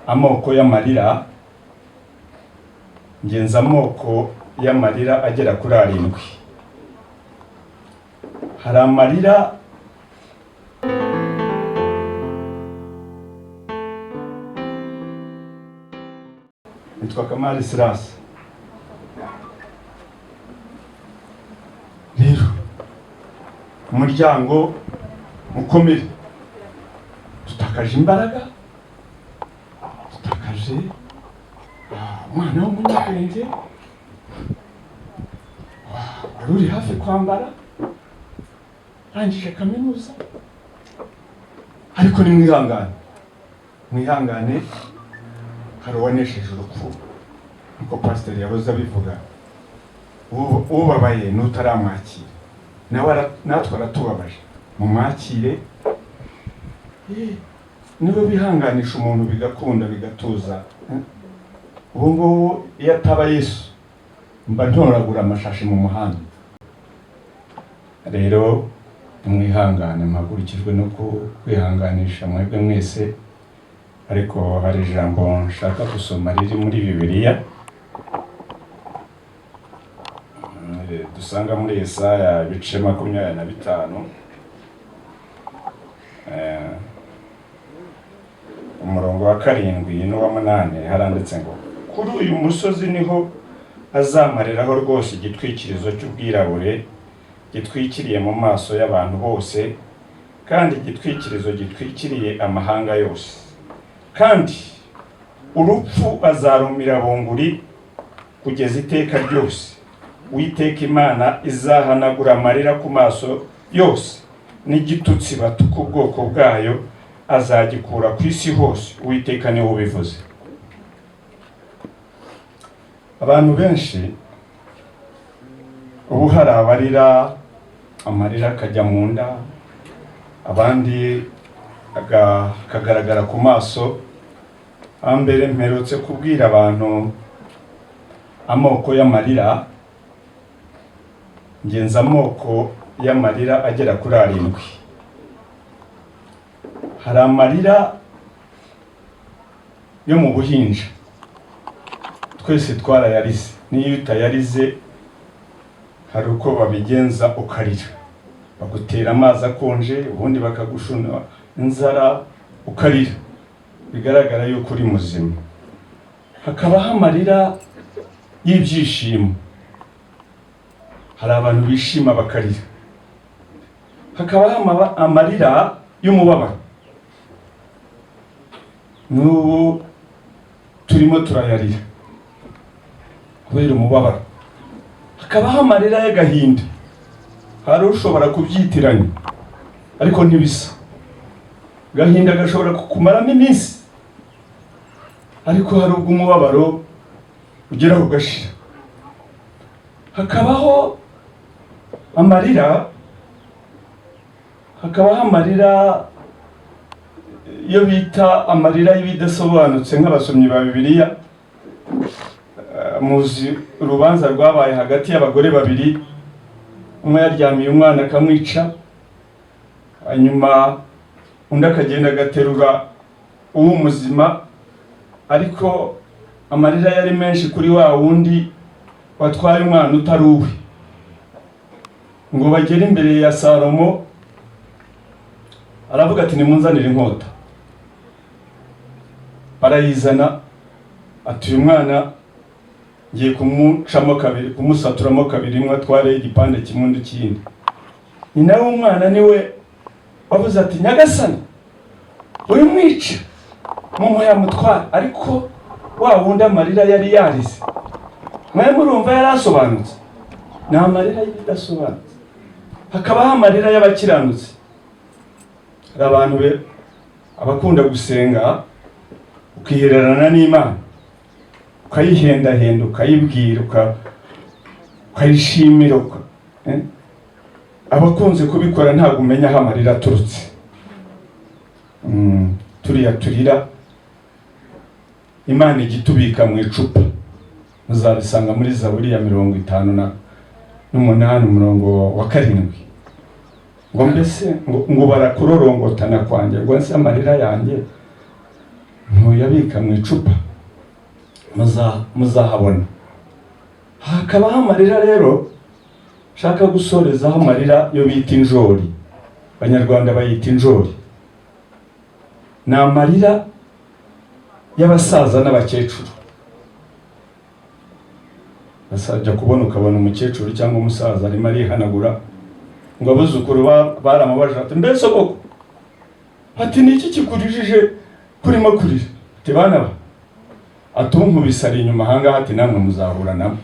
amoko y'amarira, ngenza amoko y'amarira agera kuri 7. hari amarira nitwa Kamari Silas. Rero umuryango mukomere, tutakaje imbaraga, tutakaje umwana w'umunyabwenge wari uri hafi kwambara, arangije kaminuza, ariko ni mwihangane, hari uwanesheje urupfu, nkuko pasiteri yahoze abivuga. Ubabaye n'utaramwakira, natwe aratubabaje, mumwakire. Niwe bihanganisha umuntu bigakunda bigatuza. Ubu ngubu iyo ataba Yesu mba ntoragura amashashi mu muhanda. Rero mwihangane, mpagurikijwe no kwihanganisha mwebwe mwese. Ariko hari ijambo nshaka gusoma riri muri Bibiliya, dusanga muri Yesaya ibice 25, umurongo wa 7 n'uwa 8 haranditse ngo, kuri uyu musozi niho azamariraho rwose igitwikirizo cy'ubwirabure gitwikiriye mu maso y'abantu bose, kandi igitwikirizo gitwikiriye amahanga yose. Kandi urupfu azarumira bunguri kugeza iteka ryose. Uwiteka Imana izahanagura amarira ku maso yose, n'igitutsi batuka ubwoko bwayo azagikura ku isi hose. Uwiteka niwe ubivuze. Abantu benshi ubu hari abarira, amarira akajya mu nda, abandi akagaragara ku maso. Ambere mperutse kubwira abantu amoko y'amarira, ngenza amoko y'amarira agera kuri 7. hari amarira yo mu buhinja, twese twarayarize. Niyo utayarize hari uko babigenza ukarira, bagutera amazi akonje, ubundi bakagushuna inzara ukarira, bigaragara yuko uri muzima. Hakabaho amarira y'ibyishimo, hari abantu bishima bakarira. Hakabaho amarira y'umubabaro, n'ubu turimo turayarira kubera umubabaro. Hakabaho amarira y'agahinda, hari ushobora kubyitiranya ariko ntibisa. Gahinda gashobora kukumaramo iminsi, ariko hari ubwo umubabaro ugeraho ugashira. Hakabaho amarira iyo bita amarira y'ibidasobanutse. nk'abasomyi ba Bibiliya muzi urubanza rwabaye hagati y'abagore babiri, umwe yaryamiye umwana akamwica, hanyuma undi akagenda agaterura uw'umuzima, ariko amarira yari menshi kuri wa wundi watwaye umwana utari uwe. Ngo bagere imbere ya Salomo, aravuga ati nimunzanire inkota. Barayizana, ati uyu mwana ngiye kumucamo kabiri, kumusaturamo kabiri, imwe atware igipande kimwe undi ikindi. Nyina w'umwana niwe wavuze ati nyagasani uyu mwica mumuhe amutware. Ariko wa wundi amarira yari yarize, mwe murumva yarasobanutse, ni amarira y'ibidasobanutse. Hakabaho amarira y'abakiranutsi. Hari abantu abakunda gusenga, ukihererana n'Imana, ukayihendahenda, ukayibwira, ukayishimira. Abakunze kubikora ntabwo umenya aho amarira aturutse. Turiya turira Imana igitubika mu icupa, muzabisanga muri Zaburi ya 58 umurongo wa 7. ngo mbese ngo barakurorongotana kwanjye, ngo nse amarira yanjye ntuyabika mu icupa muzahabona. Hakabaho amarira rero shaka gusorezaho amarira yo bita injori, abanyarwanda bayita injori. Ni amarira y'abasaza n'abakecuru. Basajya kubona ukabona umukecuru cyangwa umusaza arimo arihanagura, ngo abuzukuru baramubaje ati mbese koko ati niki kikurijije kurimo kurira? Ati bana ba atunkubise ari inyuma hangaha ati namwe muzahura nabo.